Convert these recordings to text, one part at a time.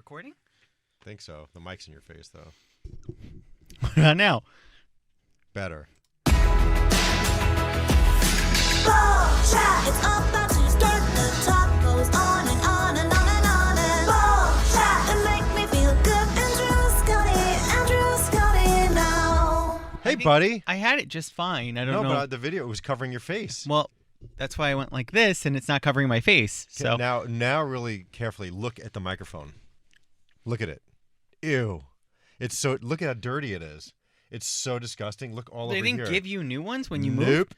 recording? I think so. The mic's in your face, though. What about now? Better. Ball chat, it's about to start. The talk goes on and on and on and on. And ball chat, it make me feel good. Andrew Scotty now. Hey, buddy. I had it just fine. I don't know. No, but the video was covering your face. Well, that's why I went like this, and it's not covering my face. So now, really carefully look at the microphone. Look at it. Ew. It's so. Look at how dirty it is. It's so disgusting. Look all over here. They didn't give you new ones when you moved? Nope.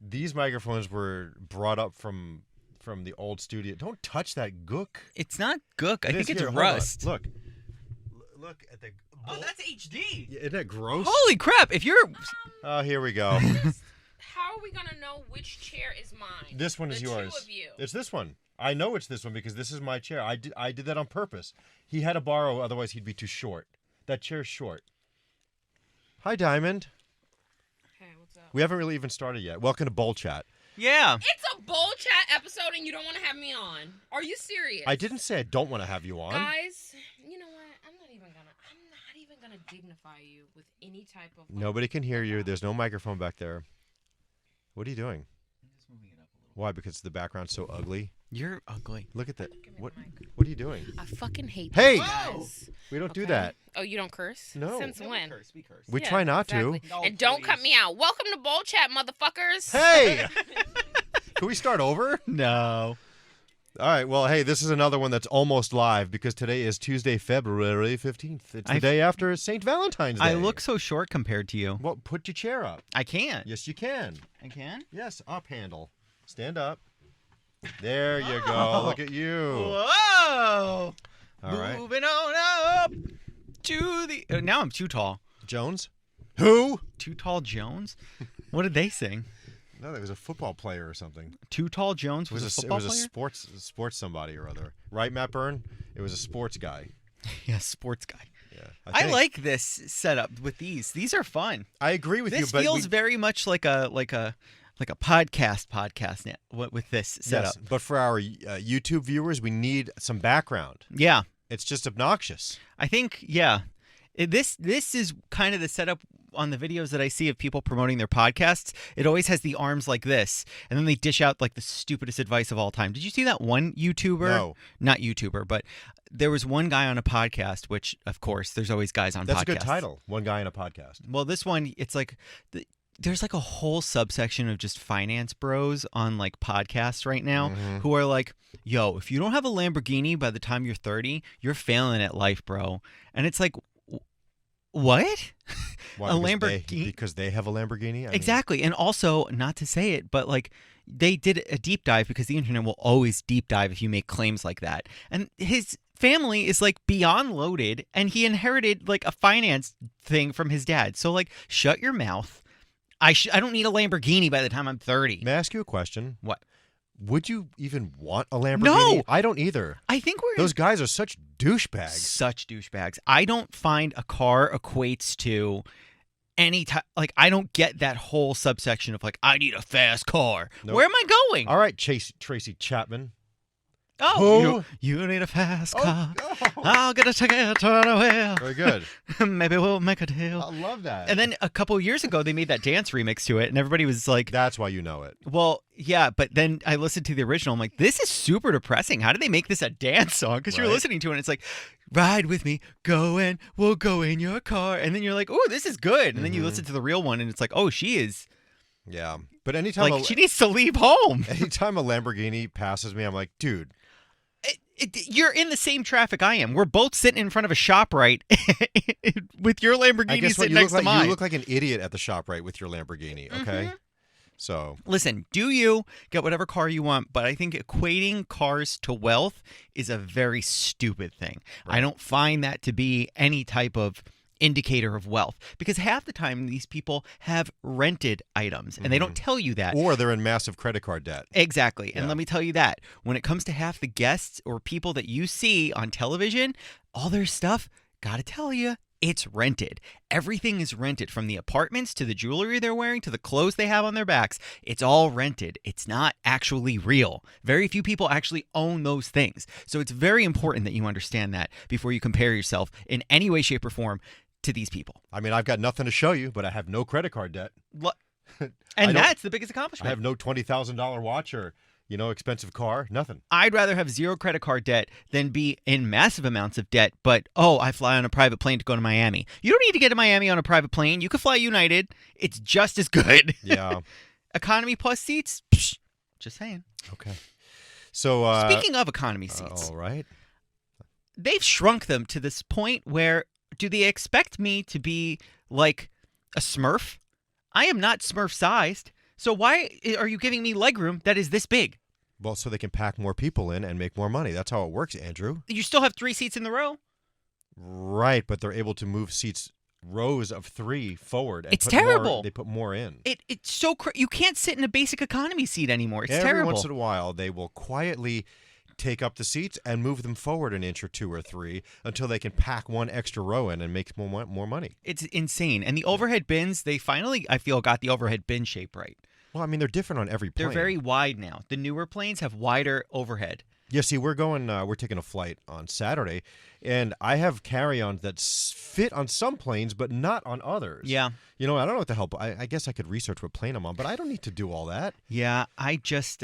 These microphones were brought up from the old studio. Don't touch that gook. It's not gook. I think it's Here, rust. Look at the. Oh, that's HD. Isn't that gross? Holy crap! If you're Oh, here we go. How are we gonna know which chair is mine? This one is yours. Two of you. It's this one. I know it's this one because this is my chair. I did that on purpose. He had to borrow, otherwise he'd be too short. That chair's short. Hi, Diamond. Hey, what's up? We haven't really even started yet. Welcome to Bowl Chat. yeah. It's a bowl chat episode, and you don't want to have me on. Are you serious? I didn't say I don't want to have you on. Guys, you know what? I'm not even gonna dignify you with any type of. Nobody can hear you. There's no microphone back there. What are you doing? I'm just moving it up a little. Why? Because the background's so ugly. You're ugly. Look at that. Give me What? the mic. What are you doing? I fucking hate. Hey! you guys. We don't do Okay? that. Oh, you don't curse? No. Since when? We curse. We Yeah, try not exactly. No, And don't cut please. me out. Welcome to bowl chat, motherfuckers. Hey! Can we start over? No. All right. Well, hey, this is another one that's almost live because today is Tuesday, February 15th. It's the day after St. Valentine's Day. I look so short compared to you. Well, put your chair up. I can't. Yes, you can. I can? Yes, up handle. Stand up. There you go. Look at you. Whoa! All right. Moving on up to the. Now I'm too tall. Jones? Who? Too Tall Jones? What did they sing? No, that was a football player or something. Too Tall Jones It was, was a football it was player? a sports somebody or other. Right, Matt Byrne? It was a sports guy. Yeah, sports guy. Yeah. I think. like this setup with these. These are fun. I agree with you, This but feels very much like a podcast now with this setup. yes, but for our YouTube viewers, we need some background. Yeah. It's just obnoxious. I think, yeah. This is kind of the setup on the videos that I see of people promoting their podcasts. It always has the arms like this, and then they dish out like the stupidest advice of all time. Did you see that one YouTuber? No. Not YouTuber, but there was one guy on a podcast, which, of course, there's always guys on podcasts. That's a good title. One guy in a podcast. Well, this one, it's like... There's like a whole subsection of just finance bros on like podcasts right now who are like, yo, if you don't have a Lamborghini by the time you're 30, you're failing at life, bro. And it's like, what? Why, A because Lamborghini? Because they have a Lamborghini? I mean, Exactly. And also, not to say it, but like they did a deep dive because the internet will always deep dive if you make claims like that. And his family is like beyond loaded, and he inherited like a finance thing from his dad. So like, shut your mouth. I don't need a Lamborghini by the time I'm 30. May I ask you a question? What? Would you even want a Lamborghini? No! I don't either. I think we're Those guys are such douchebags. such douchebags. I don't find a car equates to any type. Like, I don't get that whole subsection of like, I need a fast car. Nope. Where am I going? All right, Tracy Chapman. Oh, you need a fast car. I'll get a ticket to anywhere. Very good. Maybe we'll make a deal. I love that. And then a couple years ago, they made that dance remix to it, and everybody was like, That's why you know it. well, yeah, but then I listened to the original. I'm like, this is super depressing. How did they make this a dance song? Because you're Right. listening to it, and it's like, ride with me, we'll go in your car. And then you're like, oh, this is good. And then you listen to the real one, and it's like, oh, she is, Yeah. But anytime, like, she needs to leave home. anytime a Lamborghini passes me, I'm like, dude. You're in the same traffic I am. We're both sitting in front of a ShopRite with your I Lamborghini guess what sitting you look next to like, mine. you look like an idiot at the ShopRite with your Lamborghini, okay? So, Listen, do you get whatever car you want, but I think equating cars to wealth is a very stupid thing. I don't find that to be any type of indicator of wealth because half the time these people have rented items and they don't tell you that. or they're in massive credit card debt. Exactly. And Yeah. let me tell you that when it comes to half the guests or people that you see on television, all their stuff, gotta tell you, It's rented. Everything is rented, from the apartments to the jewelry they're wearing to the clothes they have on their backs. It's all rented. It's not actually real. Very few people actually own those things. So it's very important that you understand that before you compare yourself in any way, shape, or form to these people. I mean, I've got nothing to show you, but I have no credit card debt. And that's the biggest accomplishment. I have no $20,000 watch or, expensive car. Nothing. I'd rather have zero credit card debt than be in massive amounts of debt, but, I fly on a private plane to go to Miami. You don't need to get to Miami on a private plane. You could fly United. It's just as good. Yeah. Economy plus seats? Psh, just saying. Okay. So, speaking of economy seats, all right. They've shrunk them to this point where, do they expect me to be like a Smurf? I am not Smurf-sized. So why are you giving me legroom that is this big? Well, so they can pack more people in and make more money. That's how it works, Andrew. You still have 3 seats in the row? Right, but they're able to move seats, rows of 3 forward. And It's terrible. They put more in. It's so you can't sit in a basic economy seat anymore. It's Every terrible. once in a while, they will quietly take up the seats and move them forward an inch or 2 or 3 until they can pack one extra row in and make more money. It's insane. And the overhead bins, they finally, I feel, got the overhead bin shape right. Well, I mean, they're different on every plane. They're very wide now. The newer planes have wider overhead. Yeah, see, we're taking a flight on Saturday, and I have carry-ons that fit on some planes, but not on others. Yeah. I don't know what the hell. I guess I could research what plane I'm on, but I don't need to do all that. Yeah, I just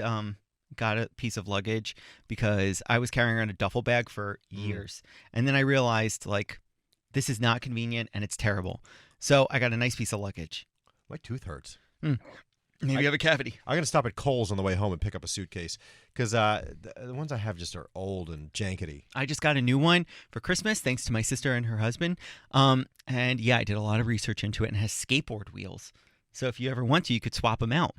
got a piece of luggage because I was carrying around a duffel bag for years. And then I realized, this is not convenient and it's terrible. So I got a nice piece of luggage. My tooth hurts. Maybe you have a cavity. I'm going to stop at Kohl's on the way home and pick up a suitcase because the ones I have just are old and jankety. I just got a new one for Christmas thanks to my sister and her husband. And yeah, I did a lot of research into it and it has skateboard wheels. So if you ever want to, you could swap them out.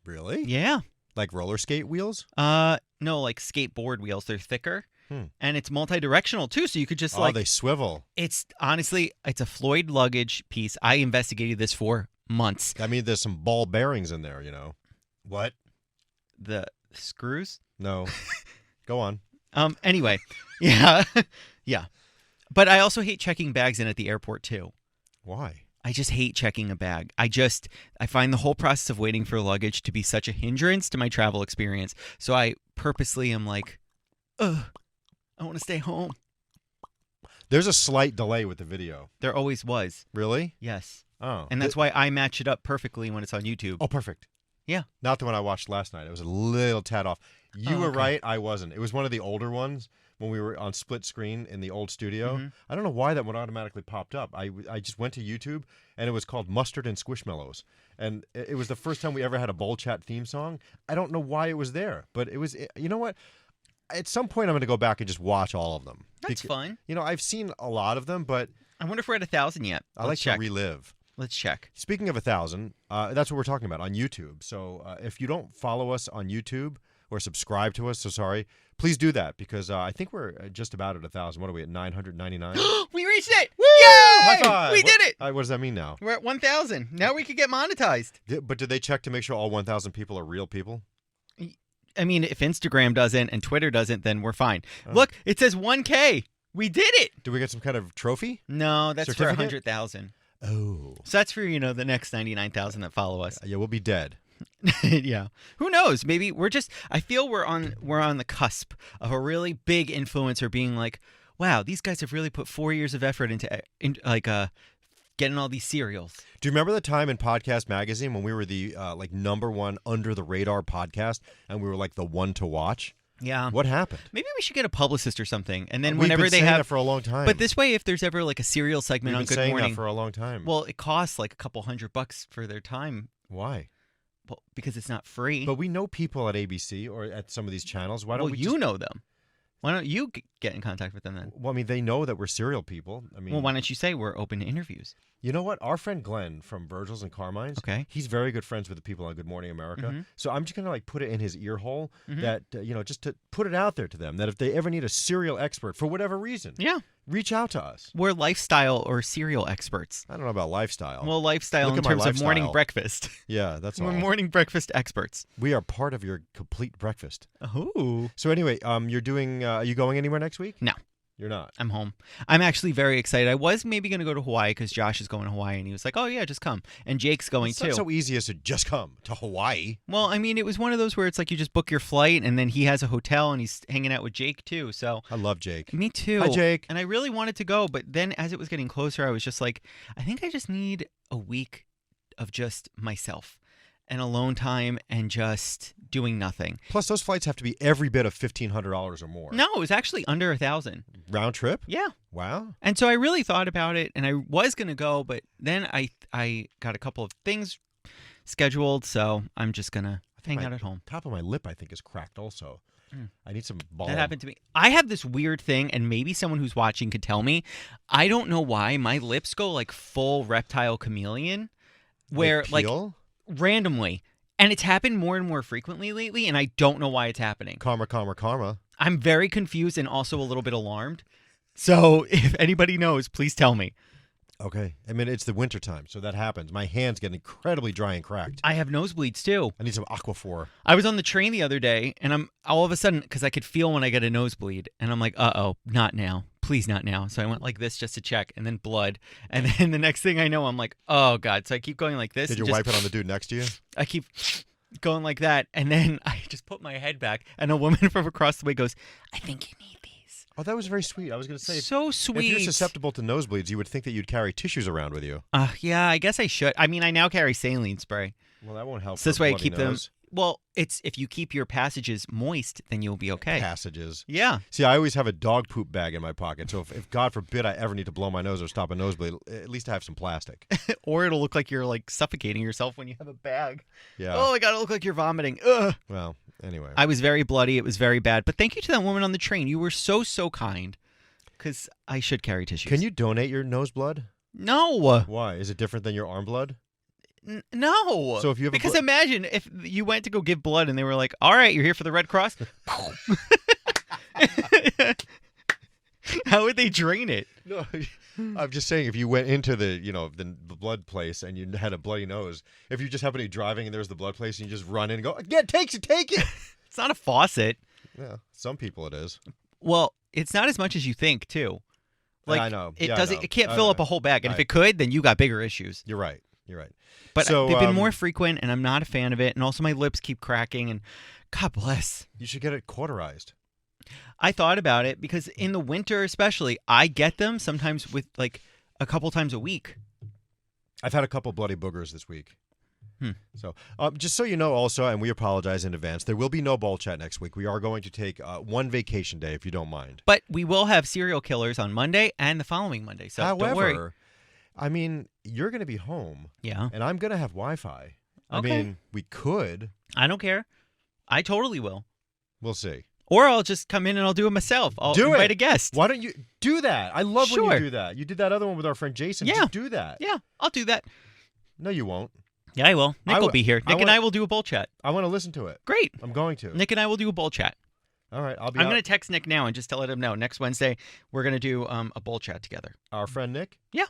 Really? Yeah. Like roller skate wheels? No, like skateboard wheels. They're thicker. And it's multi-directional too, so you could just they swivel. It's honestly, it's a Floyd luggage piece. I investigated this for months. I mean, there's some ball bearings in there, What? The screws? No. Go on. Anyway, yeah. Yeah. But I also hate checking bags in at the airport too. Why? I just hate checking a bag. I find the whole process of waiting for luggage to be such a hindrance to my travel experience. So I purposely am like, I want to stay home. There's a slight delay with the video. There always was. Really? Yes. Oh. And that's why I match it up perfectly when it's on YouTube. Oh, perfect. Yeah. Not the one I watched last night. It was a little tad off. You were right. I wasn't. It was one of the older ones when we were on split screen in the old studio. Mm-hmm. I don't know why that one automatically popped up. I just went to YouTube, and it was called Mustard and Squishmallows. And it was the first time we ever had a Bowl Chat theme song. I don't know why it was there, but it was, you know what? At some point, I'm going to go back and just watch all of them. That's fun. I've seen a lot of them, but I wonder if we're at 1,000 yet. I like check. to relive. Let's check. Speaking of 1,000, that's what we're talking about on YouTube. So if you don't follow us on YouTube or subscribe to us, please do that because I think we're just about at 1,000. What are we at, 999? We reached it! Woo! Yay! High five! We did it! What does that mean now? We're at 1,000. Now we could get monetized. But did they check to make sure all 1,000 people are real people? I mean, if Instagram doesn't and Twitter doesn't, then we're fine. Look, it says 1K. We did it! Did we get some kind of trophy? No, that's for Certificate? 100,000. Oh. So that's for, the next 99,000 that follow us. Yeah, we'll be dead. Yeah. Who knows? Maybe I feel we're on the cusp of a really big influencer being like, wow, these guys have really put 4 years of effort into getting all these cereals. Do you remember the time in Podcast Magazine when we were the #1 under the radar podcast and we were like the one to watch? Yeah. What happened? Maybe we should get a publicist or something, and then We've whenever been they saying have that for a long time. But this way, if there's ever like a cereal segment We've on been Good saying Morning, that for a long time. well, it costs like a couple $100 for their time. Why? Well, because it's not free. But we know people at ABC or at some of these channels. Why don't well, we? you know them. Why don't you get in contact with them then? Well, I mean, they know that we're cereal people. I mean, Well, why don't you say we're open to interviews? You know what? Our friend Glenn from Virgil's and Carmine's, Okay. he's very good friends with the people on Good Morning America. Mhm. So I'm just going to put it in his ear hole Mhm. that, just to put it out there to them that if they ever need a cereal expert for whatever reason, Yeah. reach out to us. We're lifestyle or cereal experts. I don't know about lifestyle. Well, lifestyle Look in at my terms of morning lifestyle. breakfast. Yeah, that's all. We're morning breakfast experts. We are part of your complete breakfast. Oh. So anyway, you're doing, are you going anywhere next week? No. You're not. I'm home. I'm actually very excited. I was maybe going to go to Hawaii because Josh is going to Hawaii, and he was like, "Oh yeah, just come." And Jake's going It's too. not so easy as to just come to Hawaii. Well, I mean, it was one of those where it's like you just book your flight, and then he has a hotel, and he's hanging out with Jake too. So I love Jake. me too. Hi, Jake. And I really wanted to go, but then as it was getting closer, I was just like, I think I just need a week of just myself and alone time and just doing nothing. Plus, those flights have to be every bit of $1,500 or more. No, it was actually under 1,000. Round trip? Yeah. Wow. And so I really thought about it, and I was going to go, but then I got a couple of things scheduled, so I'm just going to hang out at home. Top of my lip, I think, is cracked also. I need some balm. That happened to me. I have this weird thing, and maybe someone who's watching could tell me. I don't know why my lips go like full reptile chameleon, where like randomly. And it's happened more and more frequently lately, and I don't know why it's happening. Karma, karma, karma. I'm very confused and also a little bit alarmed. So if anybody knows, please tell me. Okay. I mean, it's the winter time, so that happens. My hands get incredibly dry and cracked. I have nosebleeds too. I need some Aquaphor. I was on the train the other day, and I'm all of a sudden, because I could feel when I get a nosebleed, and I'm like, uh-oh, not now. Please not now. So I went like this just to check, and then blood. And then the next thing I know, I'm like, oh, God. So I keep going like this. Did you wipe it on the dude next to you? I keep going like that, and then I just put my head back, and a woman from across the way goes, I think you need these. Oh, that was very sweet. I was going to say, So if sweet. you're susceptible to nosebleeds, you would think that you'd carry tissues around with you. Yeah, I guess I should. I mean, I now carry saline spray. Well, that won't help. So this for way I bloody keep nose. them. Well, it's if you keep your passages moist, then you'll be okay. Passages. Yeah. See, I always have a dog poop bag in my pocket, so if God forbid I ever need to blow my nose or stop a nosebleed, at least I have some plastic. Or it'll look like you're like suffocating yourself when you have a bag. Yeah. Oh my God, it'll look like you're vomiting. Ugh. Well, anyway. I was very bloody. It was very bad. But thank you to that woman on the train. You were so kind. Because I should carry tissues. Can you donate your nose blood? No. Why? Is it different than your arm blood? No. So if you have because imagine if you went to go give blood and they were like, all right, you're here for the Red Cross. How would they drain it? No, I'm just saying if you went into the blood place and you had a bloody nose, if you just happen to be driving and there's the blood place and you just run in and go, yeah, take it. It's not a faucet. Yeah, some people it is. Well, it's not as much as you think, too. Like, I know. It Yeah, I doesn't. know. It can't I fill know. up a whole bag, and if Right. it could, then you got bigger issues. You're right. But So, they've been more frequent, and I'm not a fan of it. And also, my lips keep cracking, and God bless. You should get it cauterized. I thought about it because in the winter, especially, I get them sometimes with like a couple times a week. I've had a couple bloody boogers this week. So just so you know also, and we apologize in advance, there will be no ball chat next week. We are going to take one vacation day, if you don't mind. But we will have serial killers on Monday and the following Monday. So don't worry. However, I mean, you're going to be home. Yeah. And I'm going to have Wi-Fi. I Okay. mean, we could. I don't care. I totally will. We'll see. Or I'll just come in and I'll do it myself. I'll Do invite it. a guest. Why don't you do that? I love when Sure. you do that. You did that other one with our friend Jason. Yeah. Just do that. Yeah, I'll do that. No, you won't. Yeah, I will. Nick will be here. I Nick and I will do a bowl chat. I want to listen to it. Great. I'm going to. Nick and I will do a bowl chat. All right. I'll be I'm out. going to text Nick now and just to let him know. Next Wednesday, we're going to do a bowl chat together. Our friend Nick? Yeah.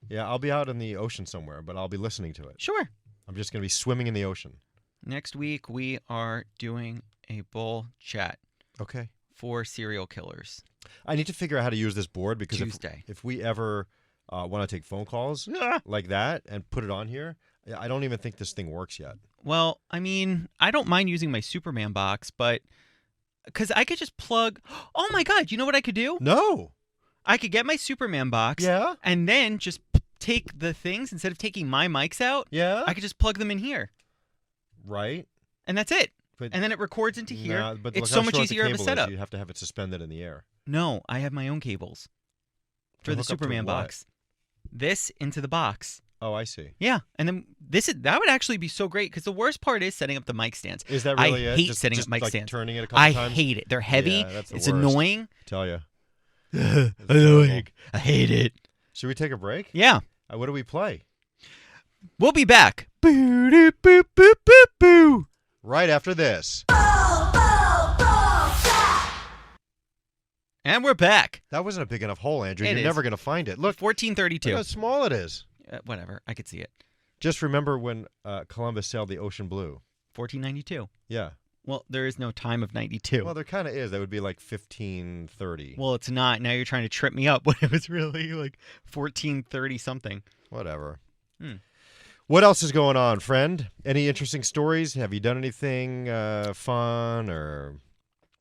Yeah, I'll be out in the ocean somewhere, but I'll be listening to it. Sure. I'm just going to be swimming in the ocean. Next week, we are doing a bowl chat Okay. for serial killers. I need to figure out how to use this board because Tuesday. if we ever want to take phone calls like that and put it on here, I don't even think this thing works yet. Well, I mean, I don't mind using my Superman box, but because I could just plug. Oh my God! You know what I could do? No. I could get my Superman box. Yeah. And then just take the things instead of taking my mics out. Yeah. I could just plug them in here, Right. and that's it. But And then it records into here. Nah, but It's look so how much short the easier of a cable is. setup. You have to have it suspended in the air. No, I have my own cables for the hook up to Superman what? box. This into the box. Oh, I see. Yeah, and then that would actually be so great because the worst part is setting up the mic stands. Is that really I it? hate Just, setting just up mic like stands. turning it a couple I times? hate it. They're heavy. Yeah, that's the it's worst. annoying. Tell you. Annoying. I hate it. Should we take a break? Yeah, What do we play? we'll be back. Boo doo boo boo boo boo. Right after this. And we're back. That wasn't a big enough hole, Andrew. It You're is. never going to find it. Look 1432. how small it is. Whatever. I could see it. Just remember when Columbus sailed the ocean blue. 1492. Yeah. Well, there is no time of 92. Well, there kind of is. That would be like 15:30. Well, it's not. Now you're trying to trip me up when it was really like 14:30 something. Whatever. Hmm. What else is going on, friend? Any interesting stories? Have you done anything fun or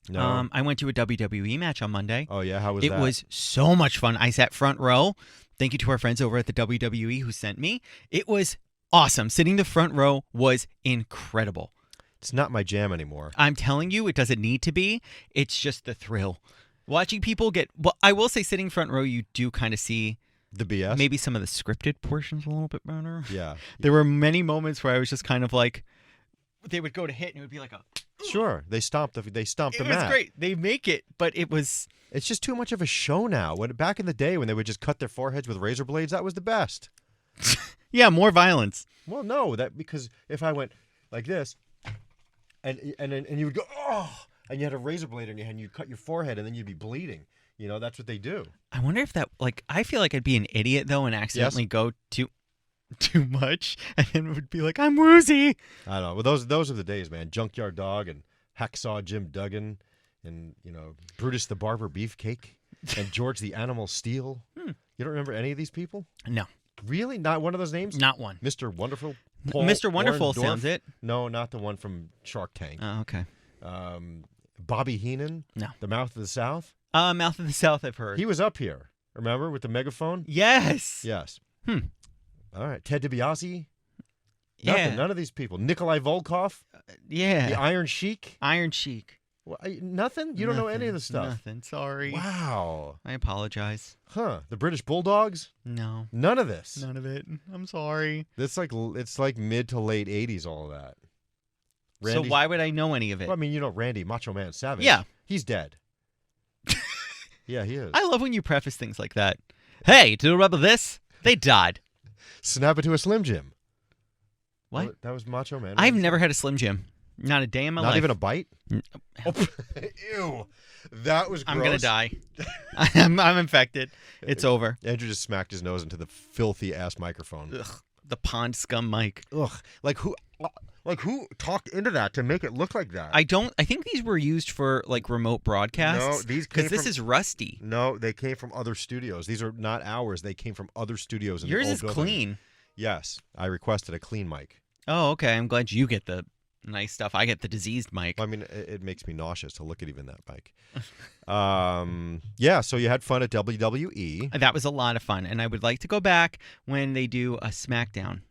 no? I went to a WWE match on Monday. Oh yeah, how was It that? was so much fun. I sat front row. Thank you to our friends over at the WWE who sent me. It was awesome. Sitting the front row was incredible. It's not my jam anymore. I'm telling you, it doesn't need to be. It's just the thrill. Watching people get... Well, I will say sitting front row, you do kind of see The BS. maybe some of the scripted portions a little bit better. Yeah. There were many moments where I was just kind of like... They would go to hit and it would be like a... Sure. They stomped the It mat. was great. They make it, but it was... It's just too much of a show now. When back in the day when they would just cut their foreheads with razor blades, that was the best. Yeah, more violence. Well, no, because if I went like this, and you would go, oh, and you had a razor blade in your hand, you'd cut your forehead, and then you'd be bleeding. You know, that's what they do. I wonder if that... Like, I feel like I'd be an idiot, though, and accidentally go too much, and then it would be like, I'm woozy. I don't know. Well, those are the days, man. Junkyard Dog and Hacksaw Jim Duggan, and Brutus the Barber Beefcake, and George the Animal Steel. You don't remember any of these people? No, Really? Not one of those names? not one. Mr. Wonderful. Mr. Wonderful Orndorff? sounds it. No, not the one from Shark Tank. Oh, okay. Bobby Heenan. No. The Mouth of the South. Mouth of the South, I've heard. He was up here. Remember with the megaphone? Yes. Yes. Hmm. All right. Ted DiBiase. Yeah. Nothing. None of these people. Nikolai Volkov. Yeah. The Iron Sheik. Iron Sheik. Nothing? You don't know any of Nothing. the stuff? Nothing. Sorry. Wow. I apologize. Huh. The British Bulldogs? No. None of this. None of it. I'm sorry. It's like mid to late 80s, all of that. So why would I know any of it? Well, I mean, you know Randy, Macho Man Savage. Yeah. He's dead. Yeah, he is. I love when you preface things like that. Hey, to remember this? They died. Snap it to a Slim Jim. What? That was Macho Man. I've never had a Slim Jim. Not a day in my life. Not even a bite? Oh. Ew. That was gross. I'm gonna die. I'm infected. It's over. Andrew just smacked his nose into the filthy ass microphone. Ugh, the pond scum mic. Ugh. Like who talked into that to make it look like that? I think these were used for like remote broadcasts. No, these came because this from- is rusty. No, they came from other studios. These are not ours. They came from other studios in Yours the old is building. clean. Yes. I requested a clean mic. Oh, okay. I'm glad you get the nice stuff. I get the diseased mic. I mean, it makes me nauseous to look at even that mic. Yeah, so you had fun at WWE. That was a lot of fun, and I would like to go back when they do a SmackDown.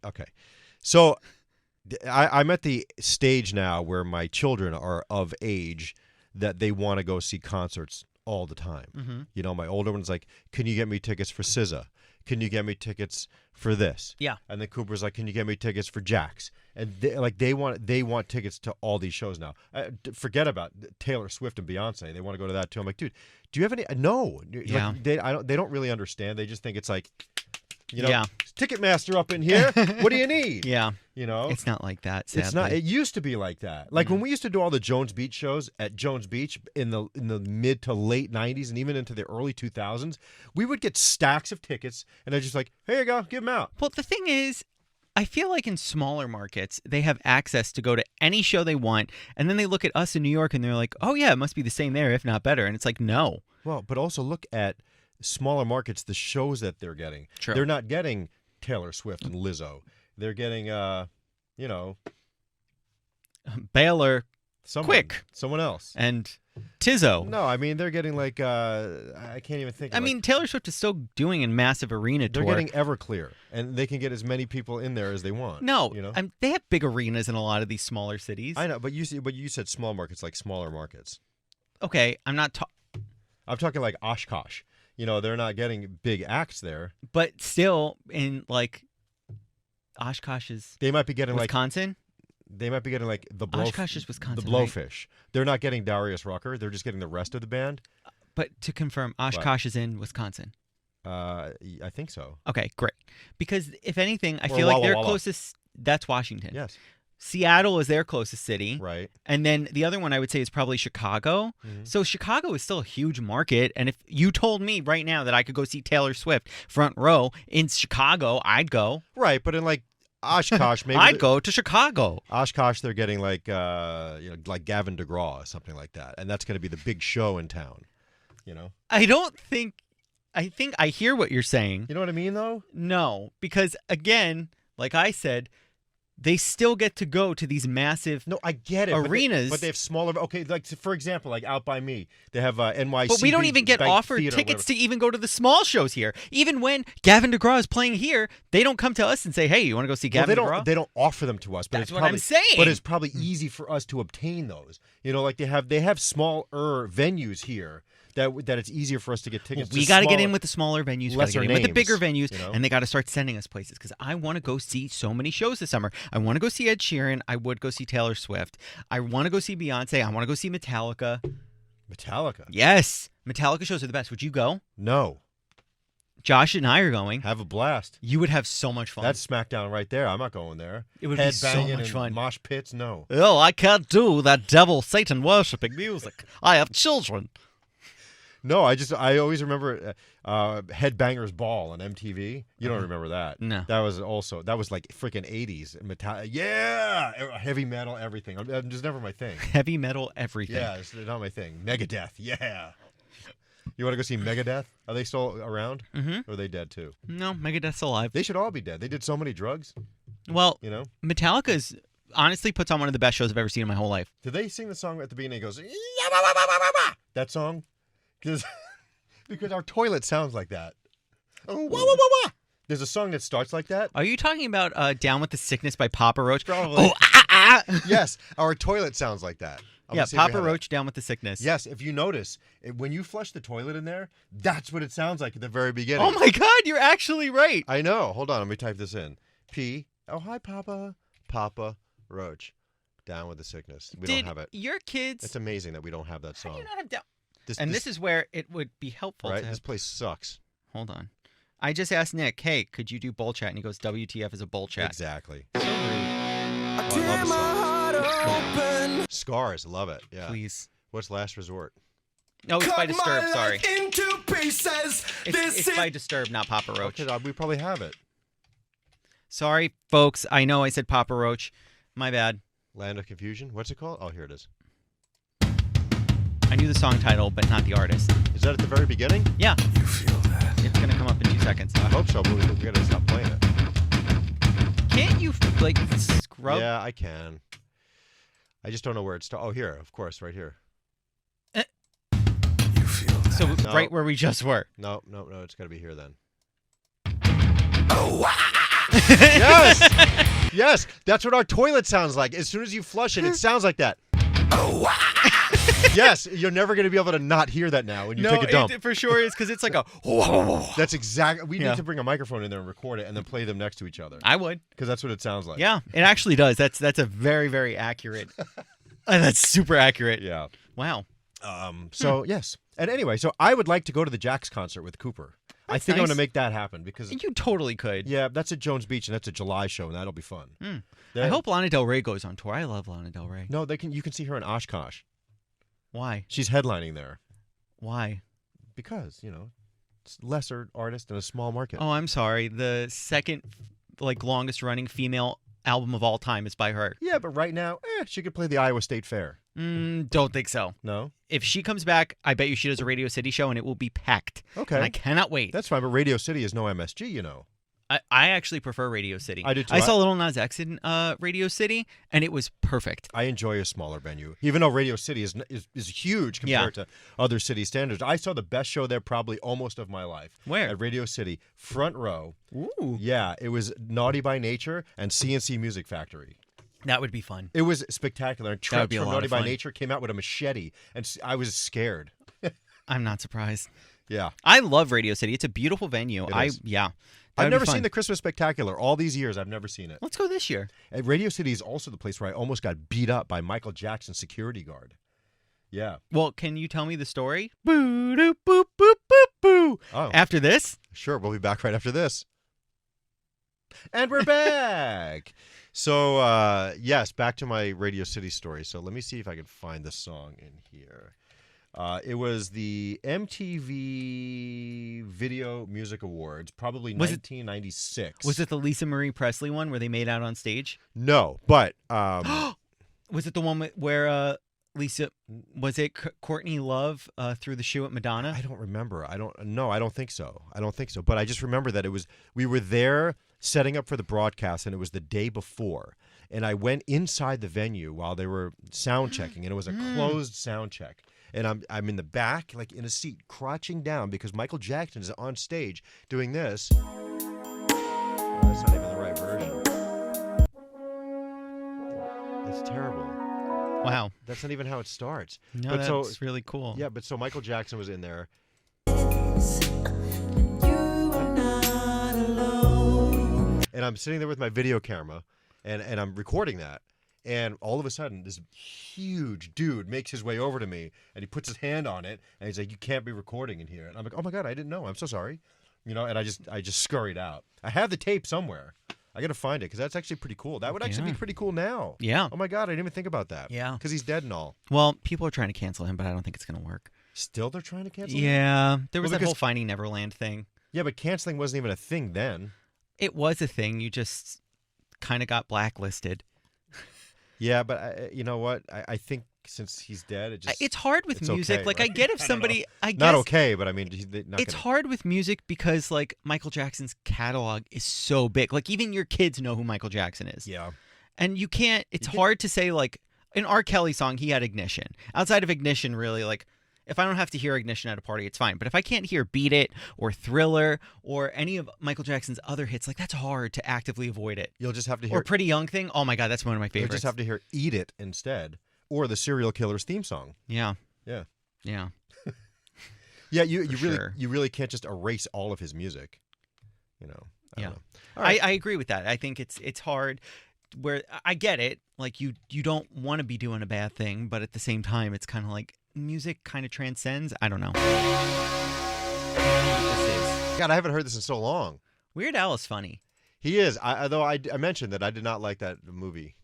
Okay. So I'm at the stage now where my children are of age that they want to go see concerts all the time. Mm-hmm. You know, my older one's like, can you get me tickets for SZA? Can you get me tickets for this? Yeah. And then Cooper's like, can you get me tickets for Jax? And they want tickets to all these shows now. Forget about Taylor Swift and Beyonce. They want to go to that too. I'm like, dude, do you have any? No. Yeah. Like, they don't really understand. They just think it's like, you know, Yeah. Ticketmaster up in here. What do you need? Yeah. You know, It's not like that, sadly. it's not. It used to be like that. Like when we used to do all the Jones Beach shows at Jones Beach in the mid to late '90s and even into the early 2000s, we would get stacks of tickets, and they're just like, "Here you go, give them out." Well, the thing is, I feel like in smaller markets, they have access to go to any show they want, and then they look at us in New York and they're like, oh, yeah, it must be the same there, if not better. And it's like, no. Well, but also look at smaller markets, the shows that they're getting. True. They're not getting Taylor Swift and Lizzo. They're getting, you know, Baylor someone else. and Tizzo. No, I mean they're getting like I can't even think. I mean, Taylor Swift is still doing a massive arena they're tour. getting Everclear, and they can get as many people in there as they want. No, you know. they have big arenas in a lot of these smaller cities. I know, but you said small markets, like smaller markets. Okay, I'm not I'm talking like Oshkosh. You know, they're not getting big acts there. but still in like Oshkosh is They might be getting Wisconsin. the Oshkosh is Wisconsin, the Blowfish. They're not getting Darius Rucker. They're just getting the rest of the band. But to confirm, Oshkosh is in Wisconsin. I think so. Okay, great. Because if anything, I Or feel like Walla their Walla. closest. That's Washington. Yes. Seattle is their closest city. Right. And then the other one I would say is probably Chicago. So Chicago is still a huge market. And if you told me right now that I could go see Taylor Swift front row in Chicago, I'd go. Right, but in like Oshkosh, maybe. I'd go to Chicago. Oshkosh, they're getting like like Gavin DeGraw or something like that, and that's going to be the big show in town. You know. I think I hear what you're saying. You know what I mean, though? No, because again, like I said, they still get to go to these massive No, I get it. arenas. But they have smaller. Okay, like for example, like out by me, they have NYC. But we don't even get Bank offered Theater, tickets whatever. to even go to the small shows here. Even when Gavin DeGraw is playing here, they don't come to us and say, "Hey, you want to go see Well, Gavin they DeGraw?" don't. They don't offer them to us. But That's it's what probably, I'm saying. But it's probably easy for us to obtain those. You know, like they have smaller venues here that it's easier for us to get tickets. We got to get in with the smaller venues, we got to lesser get in with the bigger names, venues, you know? and they got to start sending us places because I want to go see so many shows this summer. I want to go see Ed Sheeran. I would go see Taylor Swift. I want to go see Beyonce. I want to go see Metallica. Metallica. Yes, Metallica shows are the best. Would you go? No, Josh and I are going. have a blast. You would have so much fun. That's SmackDown right there. I'm not going there. It would be so Headbanging much and fun. Mosh pits. No. Oh, I can't do that devil Satan worshipping music. I have children. No, I always remember Headbangers Ball on MTV. You don't remember that? No. That was like freaking 80s. Yeah, heavy metal, everything. I'm just never my thing. Heavy metal, everything. Yeah, it's not my thing. Megadeth, yeah. You want to go see Megadeth? Are they still around? Mm-hmm. Or are they dead too? No, Megadeth's alive. They should all be dead. They did so many drugs, Well, you know? Metallica's honestly puts on one of the best shows I've ever seen in my whole life. Did they sing the song at the beginning? It goes, that song? Because our toilet sounds like that. There's a song that starts like that. Are you talking about Down with the Sickness by Papa Roach? Probably. Oh, Yes, our toilet sounds like that. I'm Yeah, gonna see if we Papa have it. Roach, Down with the Sickness. Yes, if you notice, when you flush the toilet in there, that's what it sounds like at the very beginning. Oh my God, you're actually right. I know. Hold on, let me type this in. Oh, hi, Papa. Papa Roach. Down with the Sickness. We Did don't have it. your kids? It's amazing that we don't have that How do song. you not have Down? This This is where it would be helpful right. to have. This place sucks. Hold on. I just asked Nick, hey, could you do Bull Chat? And he goes, WTF is a Bull Chat. Exactly. So rude. Oh, I love the song. Scars, love it. Yeah. Please. What's Last Resort? No, it's by Disturbed, sorry. Into pieces. It's by Disturbed, not Papa Roach. Okay, we probably have it. Sorry, folks. I know I said Papa Roach. My bad. Land of Confusion. What's it called? Oh, here it is. I knew the song title, but not the artist. Is that at the very beginning? Yeah, You feel that? it's going to come up in 2 seconds. I hope so, but we gotta stop playing it. Can't you, like, scrub? Yeah, I can. I just don't know where it's. Oh, here, of course, right here. You feel that? So No. right where we just were. No, it's got to be here then. Oh, Yes, yes, that's what our toilet sounds like. As soon as you flush it, it sounds like that. Yes, you're never going to be able to not hear that now when you take a dump. it for sure is because it's like a. That's exactly. We Yeah. need to bring a microphone in there and record it, and then play them next to each other I would. because that's what it sounds like. Yeah, it actually does. That's a very, very accurate. That's super accurate. Yeah. Wow. So yes, and anyway, so I would like to go to the Jax concert with Cooper. I That's think I'm nice. going to make that happen because You totally could. yeah, that's at Jones Beach and that's a July show, and that'll be fun. I hope Lana Del Rey goes on tour. I love Lana Del Rey. No, you can see her in Oshkosh. Why? She's headlining there Why? because it's lesser artist in a small market. Oh, I'm sorry. The second, longest running female album of all time is by her. Yeah, but right now, she could play the Iowa State Fair. Don't think so. No, If she comes back, I bet you she does a Radio City show and it will be packed. okay, And I cannot wait. that's fine. But Radio City is no MSG, you know. I actually prefer Radio City. I do too. I saw Little Nas X in Radio City, and it was perfect. I enjoy a smaller venue, even though Radio City is huge compared to other city standards. I saw the best show there probably almost of my life. Where? At Radio City, front row. Ooh. Yeah, it was Naughty by Nature and CNC Music Factory. That would be fun. It was spectacular. And would Trent be a from lot Naughty of by fun. Nature came out with a machete, and I was scared. I'm not surprised. Yeah. I love Radio City. It's a beautiful venue. It is. Yeah. I've That'd be never fun. seen the Christmas Spectacular. All these years, I've never seen it. Let's go this year. And Radio City is also the place where I almost got beat up by Michael Jackson's security guard. Yeah. Well, can you tell me the story? Boo doo boop boop boop boo. Oh, After this, sure. We'll be back right after this. And we're back. So, yes, back to my Radio City story. So let me see if I can find the song in here. It was the MTV Video Music Awards, probably Was it- 1996. Was it the Lisa Marie Presley one where they made out on stage? No, but Was it the one where Lisa, was it Courtney Love threw the shoe at Madonna? I don't remember. I don't think so. But I just remember that we were there setting up for the broadcast, and it was the day before. And I went inside the venue while they were sound checking, and it was a closed sound check. And I'm in the back, like in a seat, crouching down because Michael Jackson is on stage doing this. Oh, that's not even the right version. It's terrible. Wow. That's not even how it starts. No, But that's so- really cool. Yeah, but so Michael Jackson was in there. And I'm sitting there with my video camera, and I'm recording that. And all of a sudden, this huge dude makes his way over to me, and he puts his hand on it, and he's like, "You can't be recording in here." And I'm like, "Oh my god, I didn't know. I'm so sorry." And I just scurried out. I have the tape somewhere. I got to find it because that's actually pretty cool. That would actually Yeah. be pretty cool now. Yeah. Oh my god, I didn't even think about that. Yeah. Because he's dead and all. Well, people are trying to cancel him, but I don't think it's going to work. Still, they're trying to cancel him? Yeah. There was Well, that whole because- Finding Neverland thing. Yeah, but canceling wasn't even a thing then. It was a thing. You just kind of got blacklisted. Yeah, but you know what? I think since he's dead, it just It's hard with it's music. okay, Like, right? I get if I don't somebody, I guess not okay, but I mean, not it's gonna, hard with music because, like, Michael Jackson's catalog is so big. Like, even your kids know who Michael Jackson is. Yeah. And you can't, it's hard to say, like, an R. Kelly song, he had Ignition. Outside of Ignition, really, like, if I don't have to hear Ignition at a party, it's fine. But if I can't hear Beat It or Thriller or any of Michael Jackson's other hits, like, that's hard to actively avoid it. You'll just have to Or hear. Pretty Young Thing. Oh, my God, that's one of my You'll favorites. just have to hear "Eat It" instead, or the Serial Killer's theme song. Yeah. Yeah. Yeah. Yeah, you For really sure. you really can't just erase all of his music. I don't Yeah. know. All right. I agree with that. I think it's hard. Where I get it, like you don't want to be doing a bad thing, but at the same time, it's kind of like music kind of transcends. I don't know. This is God, I haven't heard this in so long. Weird Al is funny. He is. Although I mentioned that I did not like that movie.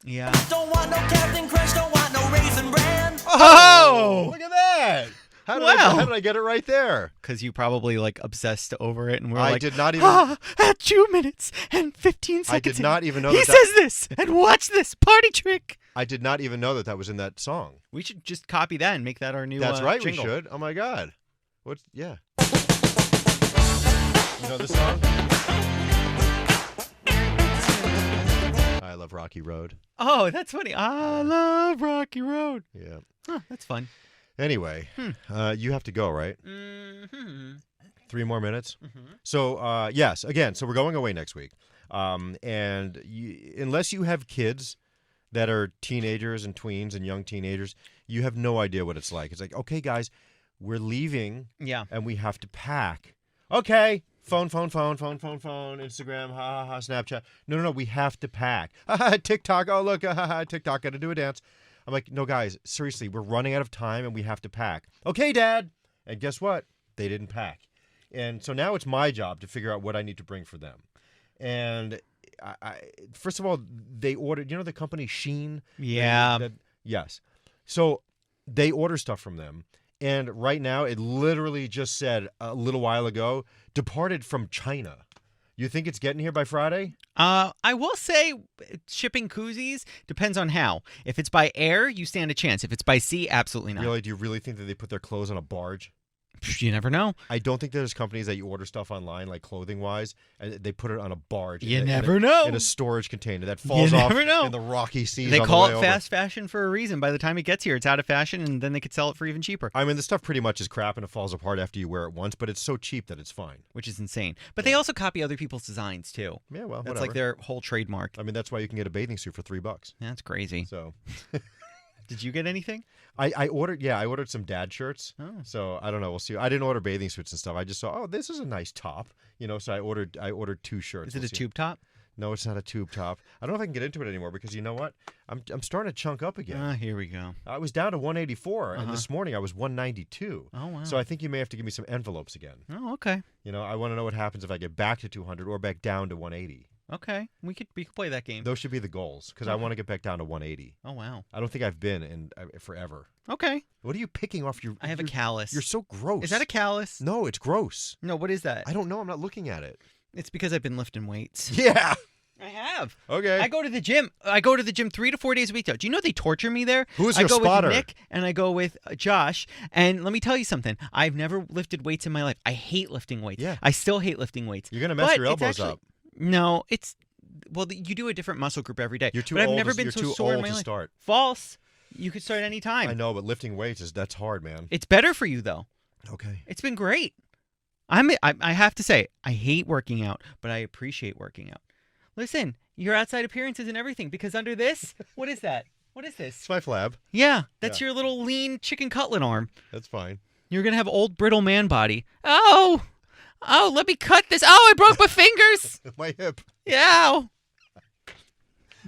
Yeah. Don't want no Captain Crunch, don't want no Raisin Bran. Oh, Look at that! How did Wow. I get it right there? because you probably like obsessed over it, and we're I like, did not even. at 2 minutes and 15 I seconds. did not even know He that. says this, and watch this party trick. I did not even know that was in that song. We should just copy that and make that our new. That's right, jingle. we should. Oh my god. What's yeah. You know this song? I love Rocky Road. Oh, that's funny. I love Rocky Road. Yeah. Huh, that's fun. Anyway, you have to go, right? Mm-hmm. 3 more minutes. Mm-hmm. So yes, again, so we're going away next week, and unless you have kids that are teenagers and tweens and young teenagers, you have no idea what it's like. It's like, okay, guys, we're leaving, Yeah. and we have to pack. Okay, phone, Instagram, ha ha ha, Snapchat. No, we have to pack. TikTok. Oh look, TikTok. Got to do a dance. I'm like, no, guys, seriously, we're running out of time and we have to pack. Okay, Dad. And guess what? They didn't pack. And so now it's my job to figure out what I need to bring for them. And I first of all, they ordered, the company Shein? Yeah. Yes. So they order stuff from them. And right now, it literally just said a little while ago, departed from China. You think it's getting here by Friday? I will say shipping koozies depends on how. If it's by air, you stand a chance. If it's by sea, absolutely not. Really? Do you really think that they put their clothes on a barge? You never know. I don't think there's companies that you order stuff online, like clothing-wise, and they put it on a barge. You in never know. In a storage container that falls You off never know. in the rocky seas. They on the call way it over. fast fashion for a reason. By the time it gets here, it's out of fashion, and then they could sell it for even cheaper, I mean, the stuff pretty much is crap and it falls apart after you wear it once, but it's so cheap that it's fine. which is insane. But they also copy other people's designs, too. Yeah, well, That's whatever. like their whole trademark. I mean, that's why you can get a bathing suit for $3. That's crazy. So Did you get anything? I ordered some dad shirts. Oh. So I don't know. We'll see. I didn't order bathing suits and stuff. I just saw, oh, this is a nice top. So I ordered 2 shirts. Is it We'll a see. tube top? No, it's not a tube top. I don't know if I can get into it anymore because you know what? I'm starting to chunk up again. Here we go. I was down to 184, and this morning I was 192. Oh, wow. So I think you may have to give me some envelopes again. Oh, okay. I want to know what happens if I get back to 200 or back down to 180. Okay, we could play that game. Those should be the goals because I want to get back down to 180. Oh wow. I don't think I've been in forever. Okay. What are you picking off your? I have a callus. You're so gross. Is that a callus? No, it's gross. No, what is that? I don't know. I'm not looking at it. It's because I've been lifting weights. Yeah. I have. Okay. I go to the gym. I go to the gym 3 to 4 days a week. Though. Do you know they torture me there? Who's I your go spotter? with Nick and I go with Josh. And let me tell you something. I've never lifted weights in my life. I hate lifting weights. Yeah. I still hate lifting weights. You're gonna mess But your it's elbows actually- up. No, it's you do a different muscle group every day. You're too but I've old. never been you're so too sore in old my to life. start. False. You could start any time. I know, but lifting weights that's hard, man. It's better for you though. Okay. It's been great. I have to say, I hate working out, but I appreciate working out. Listen, your outside appearances and everything, because under this, what is that? What is this? It's my flab. Yeah, that's Yeah. your little lean chicken cutlet arm. That's fine. You're going to have old brittle man body. Oh, let me cut this. Oh, I broke my fingers. My hip. Yeah.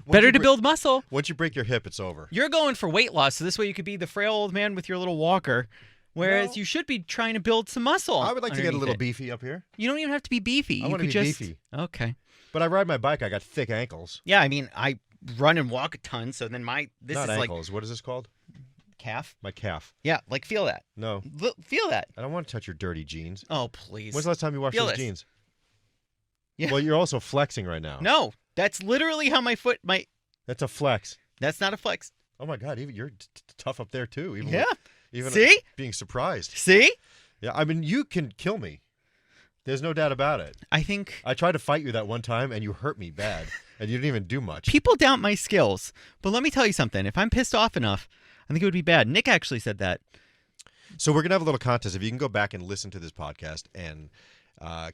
Better to build muscle. Once you break your hip, it's over. You're going for weight loss, so this way you could be the frail old man with your little walker, whereas No. you should be trying to build some muscle. I would like to get a underneath little it. beefy up here, You don't even have to be beefy. I You wanna could be just beefy. Okay. but I ride my bike. I got thick ankles. Yeah, I mean, I run and walk a ton, so then this Not is ankles. What is this called? like calf. My calf. Yeah, like feel that. No, Feel that. I don't want to touch your dirty jeans. Oh, please. When's the last time you washed Feel those this. jeans? Yeah. Well, you're also flexing right now. No, that's literally how That's a flex. That's not a flex. Oh my God, even you're tough up there too. Even Yeah. even See? being surprised. See? Yeah, I mean you can kill me. There's no doubt about it. I think I tried to fight you that one time and you hurt me bad, and you didn't even do much. people doubt my skills, but let me tell you something. If I'm pissed off enough, I think it would be bad. Nick actually said that. So we're gonna have a little contest. If you can go back and listen to this podcast and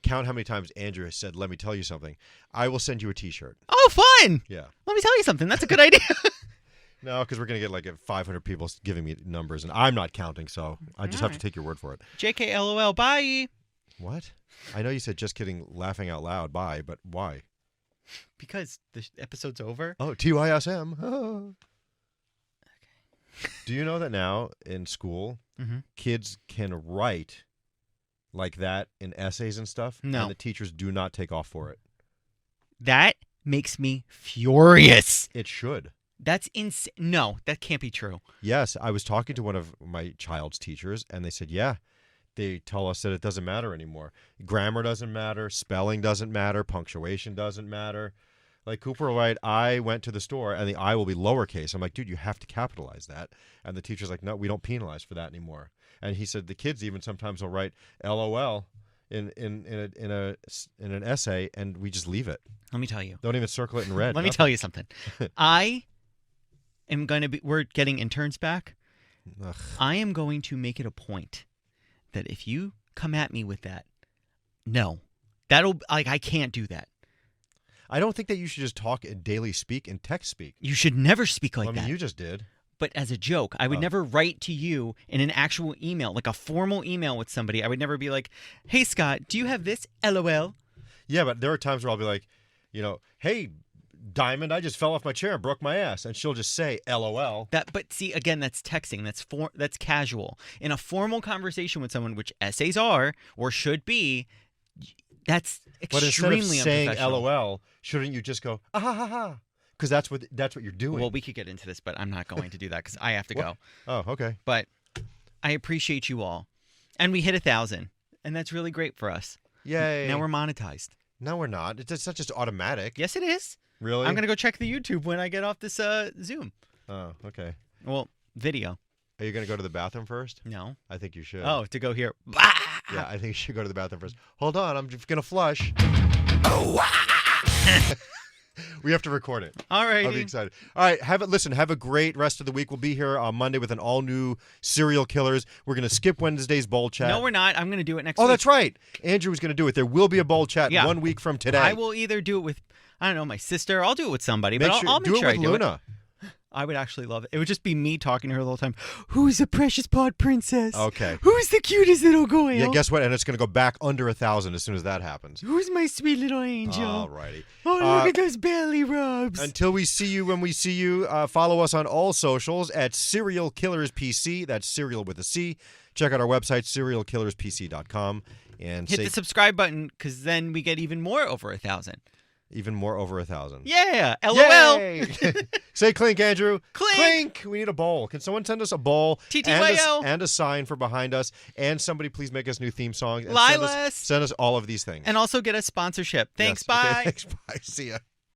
count how many times Andrew has said, "Let me tell you something," I will send you a T-shirt. Oh, fun. Yeah. Let me tell you something. That's a good idea. No, because we're gonna get like 500 people giving me numbers, and I'm not counting, so I just have to Alright. take your word for it. JK LOL. Bye. What? I know you said just kidding, laughing out loud. Bye, but why? Because the episode's over. Oh, TYSM. Do you know that now in school, Mhm. kids can write like that in essays and stuff? No. And the teachers do not take off for it. That makes me furious. It should. That's insane. No, that can't be true. Yes, I was talking to one of my child's teachers, and they said, yeah, they tell us that it doesn't matter anymore. Grammar doesn't matter. Spelling doesn't matter. Punctuation doesn't matter. Like Cooper will write, I went to the store, and the I will be lowercase. I'm like, dude, you have to capitalize that. And the teacher's like, no, we don't penalize for that anymore. And he said the kids even sometimes will write LOL in an essay, and we just leave it. Let me tell you. Don't even circle it in red. Let me tell you something. I am going to be, we're getting interns back. Ugh. I am going to make it a point that if you come at me with that, no, I can't do that. I don't think that you should just talk in daily speak and text speak. You should never speak like I mean, that. you just did. But as a joke, I would Oh. never write to you in an actual email, like a formal email with somebody. I would never be like, hey, Scott, do you have this? LOL. Yeah, but there are times where I'll be like, hey, Diamond, I just fell off my chair and broke my ass. And she'll just say LOL. But see, again, that's texting. That's casual. In a formal conversation with someone, which essays are or should be, that's But instead of extremely saying unprofessional. LOL, shouldn't you just go, ah ha ha ha? Because that's what you're doing. Well, we could get into this, but I'm not going to do that because I have to go. Oh, okay. But I appreciate you all. And we hit 1,000. And that's really great for us. Yay. Now we're monetized. No, we're not. It's not just automatic. Yes, it is. Really? I'm going to go check the YouTube when I get off this Zoom. Oh, okay. Well, video. Are you going to go to the bathroom first? No. I think you should. Oh, to go here. Yeah, I think you should go to the bathroom first. Hold on. I'm just going to flush. We have to record it. All right. I'll be excited. All right, have a great rest of the week. We'll be here on Monday with an all-new Serial Killers. We're going to skip Wednesday's bowl chat. No, we're not. I'm going to do it next Oh, week. that's right. Andrew was going to do it. There will be a bowl chat Yeah. 1 week from today. I will either do it with, I don't know, my sister. I'll do it with somebody, but I'll make do sure it I with do Luna. it. I would actually love it. It would just be me talking to her the whole time. Who's the precious pod princess? Okay. Who's the cutest little girl? Yeah, guess what? And it's going to go back under 1,000 as soon as that happens. Who's my sweet little angel? All righty. Oh, look at those belly rubs. Until we see you when we see you, follow us on all socials at Serial Killers PC. That's Serial with a C. Check out our website, serialkillerspc.com. And Hit the subscribe button because then we get even more over 1,000. Even more over 1,000. Yeah. LOL. Yay! Say clink, Andrew. Clink. We need a bowl. Can someone send us a bowl TTYO. and a sign for behind us? And somebody please make us new theme songs. And Lilas. send us all of these things. And also get a sponsorship. Thanks. Yes. Okay, Bye. thanks. Bye. See ya.